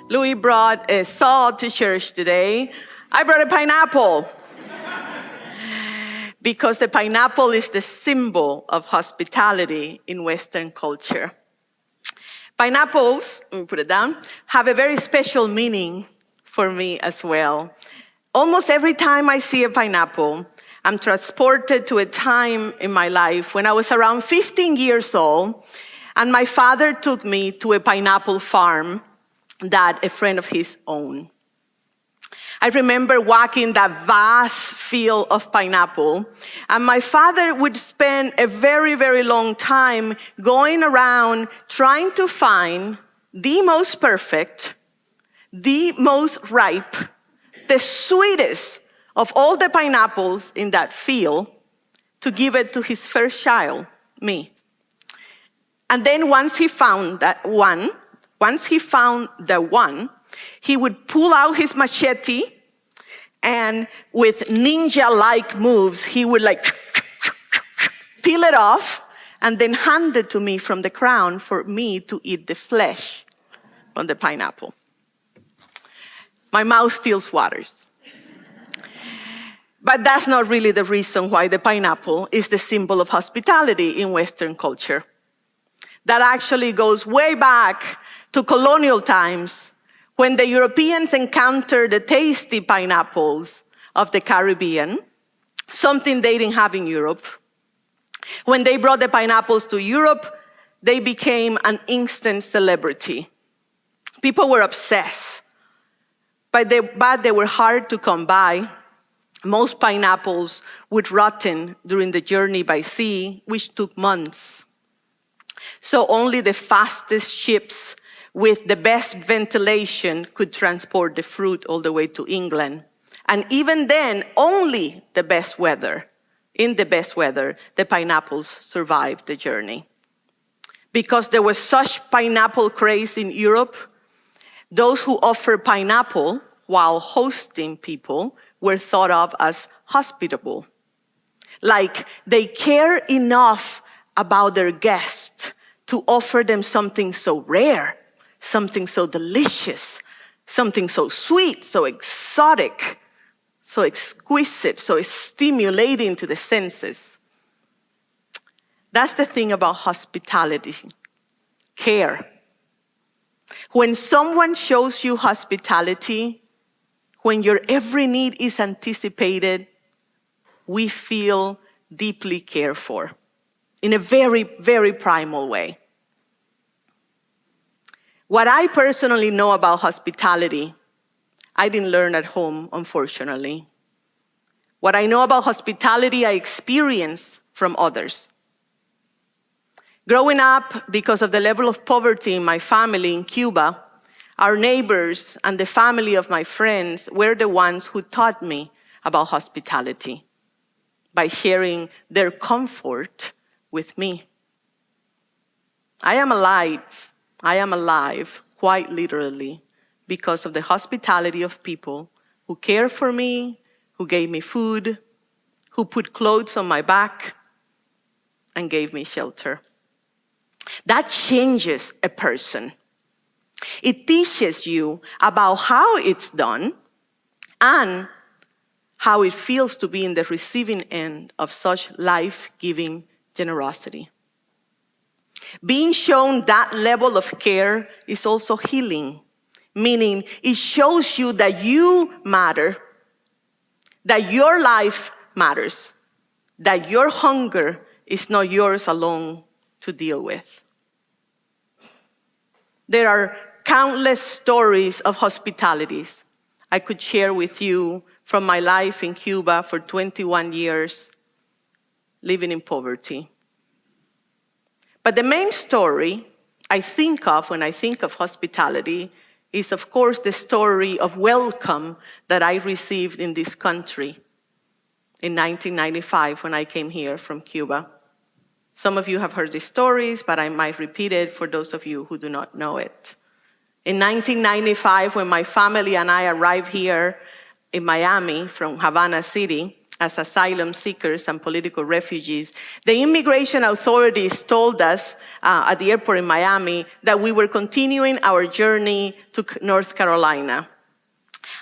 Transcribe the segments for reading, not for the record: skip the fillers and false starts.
Louis brought a salt to church today. I brought a pineapple because the pineapple is the symbol of hospitality in Western culture. Pineapples, let me put it down, have a very special meaning for me as well. Almost every time I see a pineapple, I'm transported to a time in my life when I was around 15 years old, and my father took me to a pineapple farm that a friend of his owned. I remember walking that vast field of pineapple, and my father would spend a very, very long time going around trying to find the most perfect, the most ripe, the sweetest of all the pineapples in that field to give it to his first child, me. And then once he found the one, he would pull out his machete, and with ninja-like moves, he would peel it off and then hand it to me from the crown for me to eat the flesh on the pineapple. My mouth still waters. But that's not really the reason why the pineapple is the symbol of hospitality in Western culture. That actually goes way back to colonial times, when the Europeans encountered the tasty pineapples of the Caribbean, something they didn't have in Europe. When they brought the pineapples to Europe, they became an instant celebrity. People were obsessed, but they were hard to come by. Most pineapples would rotten during the journey by sea, which took months. So only the fastest ships with the best ventilation could transport the fruit all the way to England. And even then, only the best weather, in the best weather, the pineapples survived the journey. Because there was such pineapple craze in Europe, those who offered pineapple while hosting people were thought of as hospitable. Like they care enough about their guests to offer them something so rare, something so delicious, something so sweet, so exotic, so exquisite, so stimulating to the senses. That's the thing about hospitality, care. When someone shows you hospitality, when your every need is anticipated, we feel deeply cared for in a very, very primal way. What I personally know about hospitality, I didn't learn at home, unfortunately. What I know about hospitality, I experienced from others. Growing up, because of the level of poverty in my family in Cuba, our neighbors and the family of my friends were the ones who taught me about hospitality by sharing their comfort with me. I am alive, quite literally, because of the hospitality of people who care for me, who gave me food, who put clothes on my back, and gave me shelter. That changes a person. It teaches you about how it's done and how it feels to be in the receiving end of such life-giving generosity. Being shown that level of care is also healing, meaning it shows you that you matter, that your life matters, that your hunger is not yours alone to deal with. There are countless stories of hospitalities I could share with you from my life in Cuba for 21 years, living in poverty. But the main story I think of when I think of hospitality is, of course, the story of welcome that I received in this country in 1995 when I came here from Cuba. Some of you have heard these stories, but I might repeat it for those of you who do not know it. In 1995, when my family and I arrived here in Miami from Havana City as asylum seekers and political refugees, the immigration authorities told us at the airport in Miami that we were continuing our journey to North Carolina.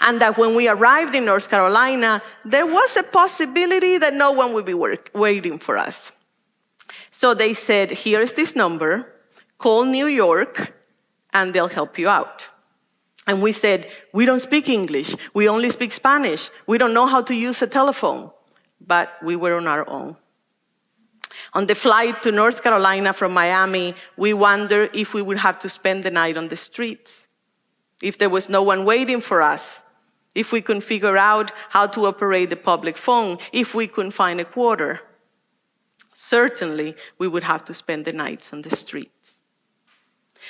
And that when we arrived in North Carolina, there was a possibility that no one would be waiting for us. So they said, here's this number, call New York, and they'll help you out. And we said, we don't speak English. We only speak Spanish. We don't know how to use a telephone. But we were on our own. On the flight to North Carolina from Miami, we wondered if we would have to spend the night on the streets, if there was no one waiting for us, if we couldn't figure out how to operate the public phone, if we couldn't find a quarter. Certainly, we would have to spend the nights on the streets.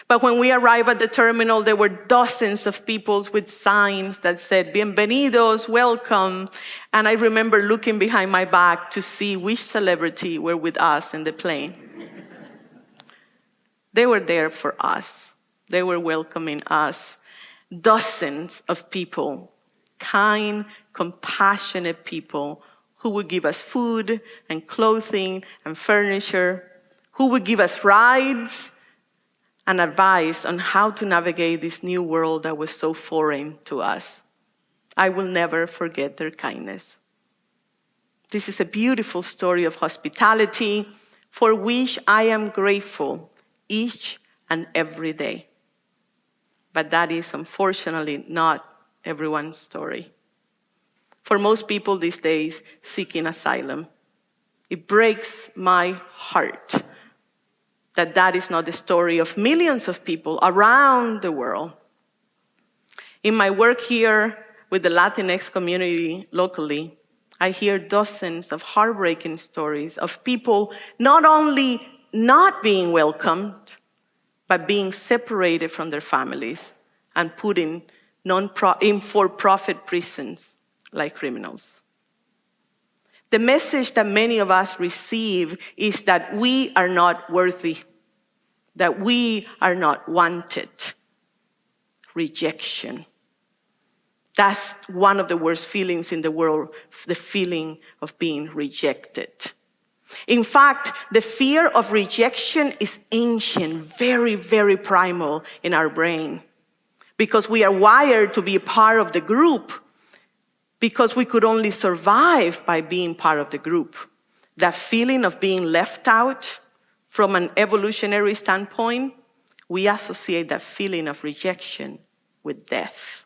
But when we arrived at the terminal, there were dozens of people with signs that said, "Bienvenidos, welcome." And I remember looking behind my back to see which celebrity were with us in the plane. They were there for us. They were welcoming us. Dozens of people, kind, compassionate people who would give us food and clothing and furniture, who would give us rides and advice on how to navigate this new world that was so foreign to us. I will never forget their kindness. This is a beautiful story of hospitality for which I am grateful each and every day. But that is unfortunately not everyone's story. For most people these days seeking asylum, it breaks my heart that that is not the story of millions of people around the world. In my work here with the Latinx community locally, I hear dozens of heartbreaking stories of people not only not being welcomed, but being separated from their families and put in for-profit prisons like criminals. The message that many of us receive is that we are not worthy, that we are not wanted. Rejection. That's one of the worst feelings in the world, the feeling of being rejected. In fact, the fear of rejection is ancient, very, very primal in our brain, because we are wired to be a part of the group, because we could only survive by being part of the group. That feeling of being left out, from an evolutionary standpoint, we associate that feeling of rejection with death.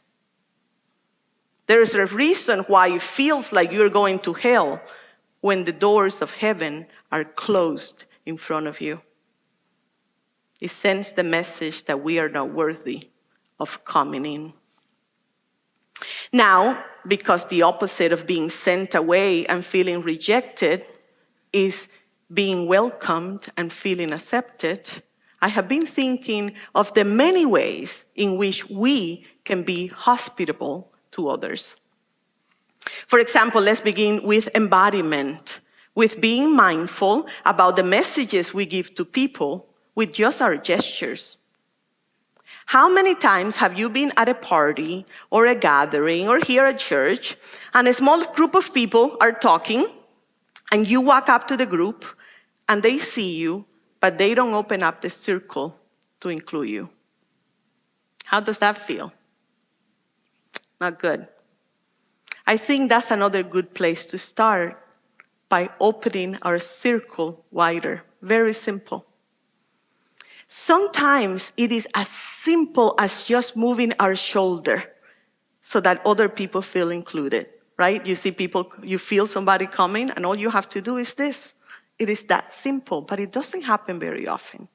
There is a reason why it feels like you're going to hell when the doors of heaven are closed in front of you. It sends the message that we are not worthy of coming in. Now, because the opposite of being sent away and feeling rejected is being welcomed and feeling accepted, I have been thinking of the many ways in which we can be hospitable to others. For example, let's begin with embodiment, with being mindful about the messages we give to people with just our gestures. How many times have you been at a party or a gathering or here at church and a small group of people are talking and you walk up to the group and they see you, but they don't open up the circle to include you? How does that feel? Not good. I think that's another good place to start, by opening our circle wider. Very simple. Sometimes it is as simple as just moving our shoulder so that other people feel included, right? You see people, you feel somebody coming, and all you have to do is this. It is that simple, but it doesn't happen very often.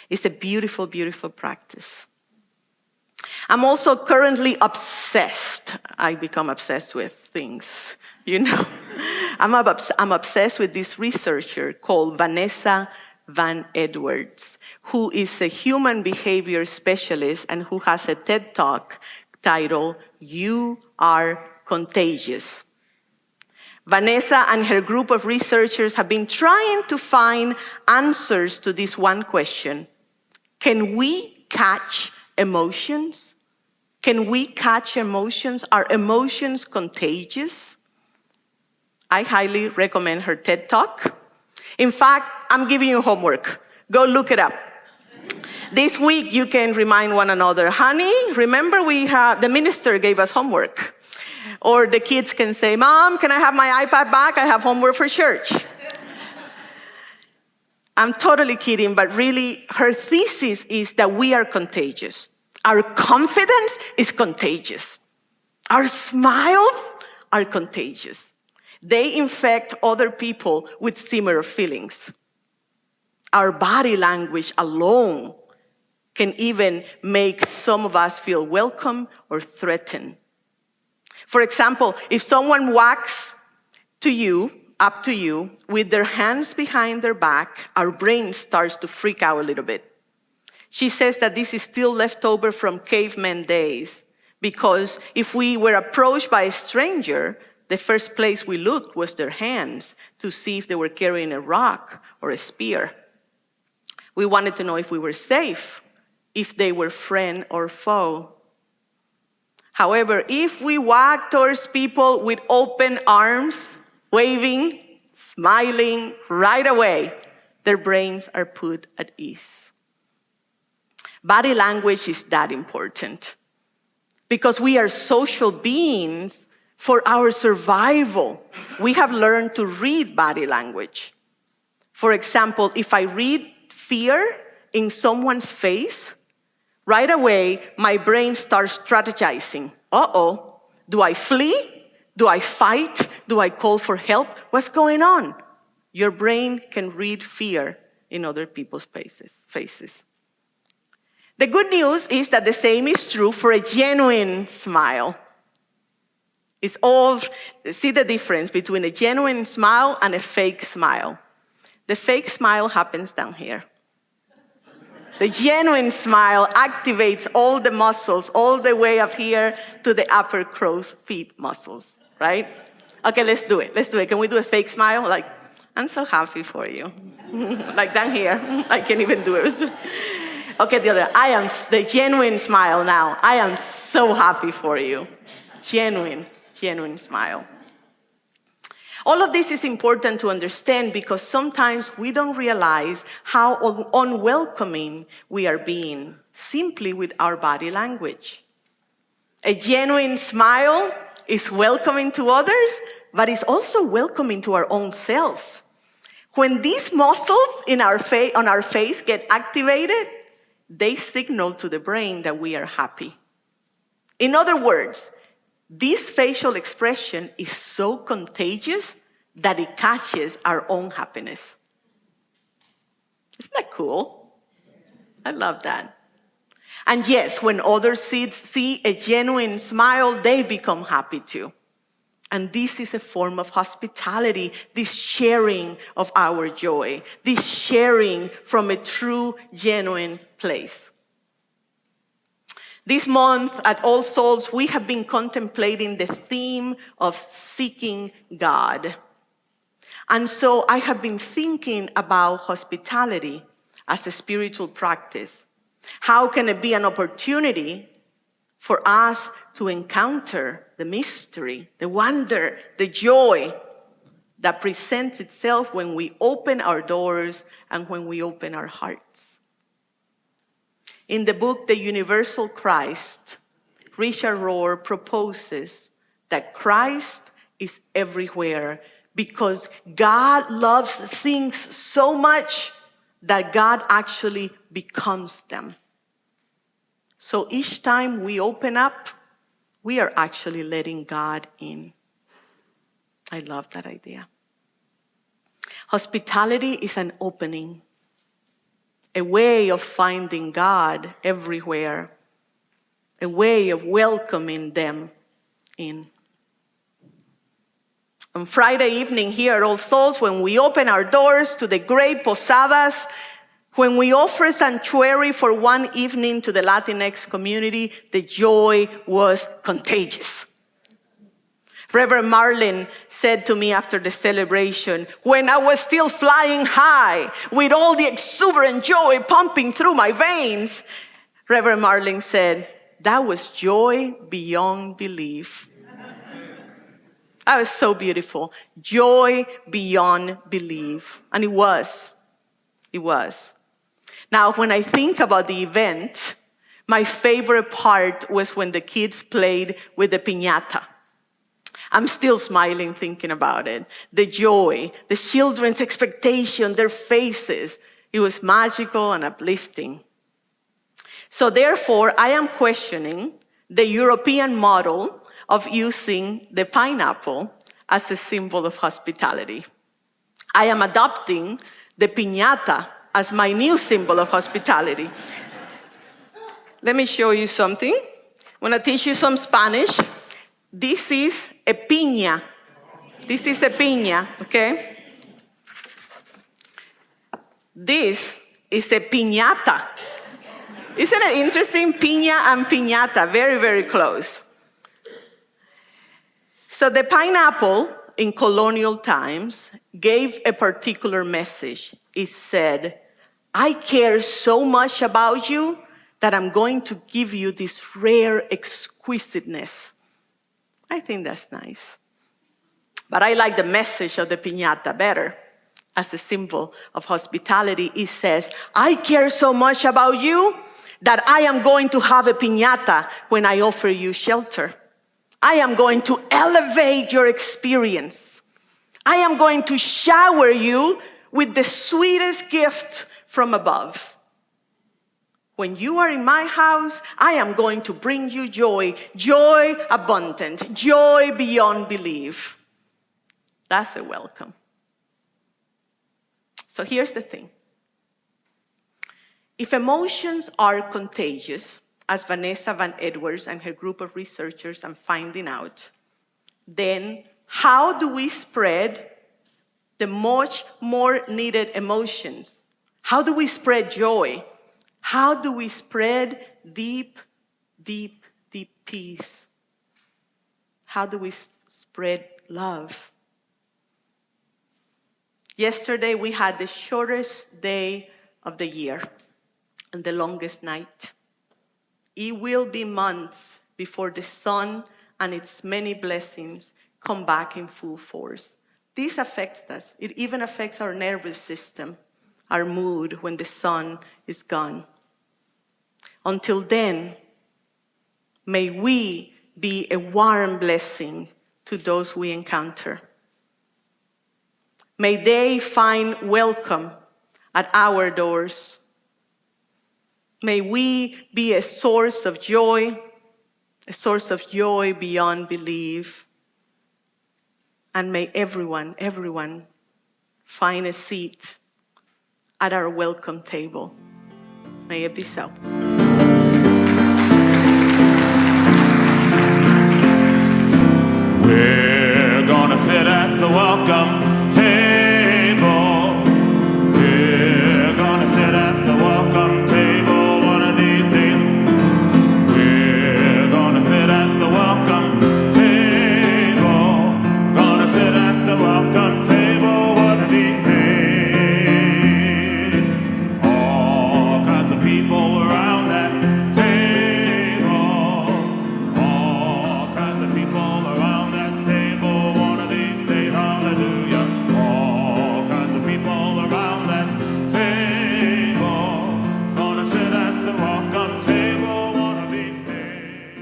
It's a beautiful, beautiful practice. I'm also currently obsessed. I become obsessed with things, you know. I'm obsessed with this researcher called Vanessa Van Edwards, who is a human behavior specialist and who has a TED Talk titled, "You Are Contagious." Vanessa and her group of researchers have been trying to find answers to this one question. Can we catch emotions? Can we catch emotions? Are emotions contagious? I highly recommend her TED Talk. In fact, I'm giving you homework. Go look it up. This week, you can remind one another, honey, remember the minister gave us homework. Or the kids can say, Mom, can I have my iPad back? I have homework for church. I'm totally kidding, but really, her thesis is that we are contagious. Our confidence is contagious. Our smiles are contagious. They infect other people with similar feelings. Our body language alone can even make some of us feel welcome or threatened. For example, if someone walks up to you with their hands behind their back, our brain starts to freak out a little bit. She says that this is still left over from caveman days, because if we were approached by a stranger, the first place we looked was their hands to see if they were carrying a rock or a spear. We wanted to know if we were safe, if they were friend or foe. However, if we walk towards people with open arms, waving, smiling, right away, their brains are put at ease. Body language is that important because we are social beings. For our survival, we have learned to read body language. For example, if I read fear in someone's face, right away, my brain starts strategizing. Uh-oh, do I flee? Do I fight? Do I call for help? What's going on? Your brain can read fear in other people's faces. The good news is that the same is true for a genuine smile. See the difference between a genuine smile and a fake smile. The fake smile happens down here. The genuine smile activates all the muscles, all the way up here to the upper crow's feet muscles, right? Okay, let's do it. Can we do a fake smile? Like, I'm so happy for you. Like down here. I can't even do it. Okay, the other. The genuine smile now. I am so happy for you. Genuine smile. All of this is important to understand because sometimes we don't realize how unwelcoming we are being simply with our body language. A genuine smile is welcoming to others, but it's also welcoming to our own self. When these muscles on our face get activated, they signal to the brain that we are happy. In other words, this facial expression is so contagious that it catches our own happiness. Isn't that cool? I love that. And yes, when others see a genuine smile, they become happy too. And this is a form of hospitality, this sharing of our joy, this sharing from a true, genuine place. This month at All Souls, we have been contemplating the theme of seeking God. And so I have been thinking about hospitality as a spiritual practice. How can it be an opportunity for us to encounter the mystery, the wonder, the joy that presents itself when we open our doors and when we open our hearts? In the book, The Universal Christ, Richard Rohr proposes that Christ is everywhere because God loves things so much that God actually becomes them. So each time we open up, we are actually letting God in. I love that idea. Hospitality is an opening. a way of finding God everywhere, a way of welcoming them in. On Friday evening here at All Souls, when we open our doors to the great Posadas, when we offer sanctuary for one evening to the Latinx community, the joy was contagious. Reverend Marlin said to me after the celebration, when I was still flying high with all the exuberant joy pumping through my veins, Reverend Marlin said, that was joy beyond belief. That was so beautiful. Joy beyond belief. And it was. It was. Now, when I think about the event, my favorite part was when the kids played with the piñata. I'm still smiling thinking about it. The joy, the children's expectation, their faces. It was magical and uplifting. So therefore, I am questioning the European model of using the pineapple as a symbol of hospitality. I am adopting the piñata as my new symbol of hospitality. Let me show you something. I'm gonna teach you some Spanish. This is a piña. This is a piña, okay? This is a piñata. Isn't it interesting? Piña and piñata, very, very close. So the pineapple in colonial times gave a particular message. It said, I care so much about you that I'm going to give you this rare exquisiteness. I think that's nice. But I like the message of the piñata better. As a symbol of hospitality, it says, I care so much about you that I am going to have a piñata when I offer you shelter. I am going to elevate your experience. I am going to shower you with the sweetest gift from above. When you are in my house, I am going to bring you joy, joy abundant, joy beyond belief. That's a welcome. So here's the thing. If emotions are contagious, as Vanessa Van Edwards and her group of researchers are finding out, then how do we spread the much more needed emotions? How do we spread joy? How do we spread deep, deep, deep peace? How do we spread love? Yesterday we had the shortest day of the year and the longest night. It will be months before the sun and its many blessings come back in full force. This affects us. It even affects our nervous system, our mood when the sun is gone. Until then, may we be a warm blessing to those we encounter. May they find welcome at our doors. May we be a source of joy beyond belief. And may everyone find a seat at our welcome table. May it be so. We're gonna sit at the welcome table. We're gonna sit at the welcome table one of these days. We're gonna sit at the welcome table. Gonna sit at the welcome table one of these days. All kinds of people around that table. All kinds of people around that table one of these days. Hallelujah. All kinds of people around that table. Gonna sit at the welcome table one of these days.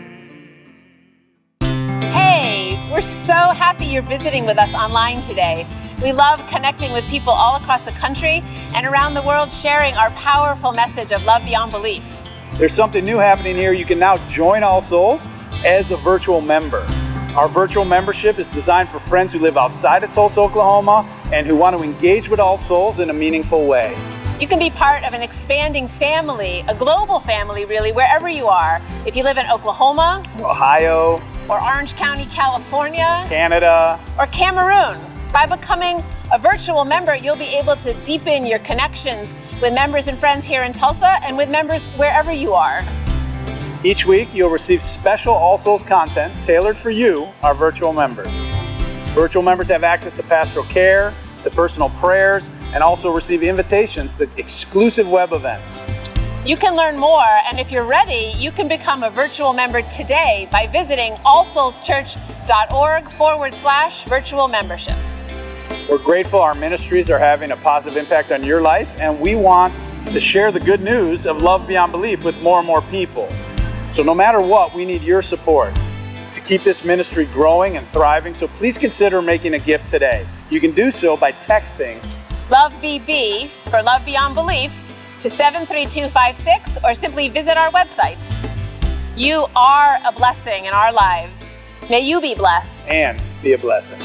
Hey, we're so happy you're visiting with us online today. We love connecting with people all across the country and around the world, sharing our powerful message of love beyond belief. There's something new happening here. You can now join All Souls as a virtual member. Our virtual membership is designed for friends who live outside of Tulsa, Oklahoma, and who want to engage with All Souls in a meaningful way. You can be part of an expanding family, a global family really, wherever you are. If you live in Oklahoma, Ohio, or Orange County, California, Canada, or Cameroon. By becoming a virtual member, you'll be able to deepen your connections with members and friends here in Tulsa and with members wherever you are. Each week, you'll receive special All Souls content tailored for you, our virtual members. Virtual members have access to pastoral care, to personal prayers, and also receive invitations to exclusive web events. You can learn more, and if you're ready, you can become a virtual member today by visiting allsoulschurch.org/virtual membership. We're grateful our ministries are having a positive impact on your life, and we want to share the good news of love beyond belief with more and more people. So no matter what, we need your support to keep this ministry growing and thriving, so please consider making a gift today. You can do so by texting LOVEBB for Love Beyond Belief to 73256 or simply visit our website. You are a blessing in our lives. May you be blessed and be a blessing.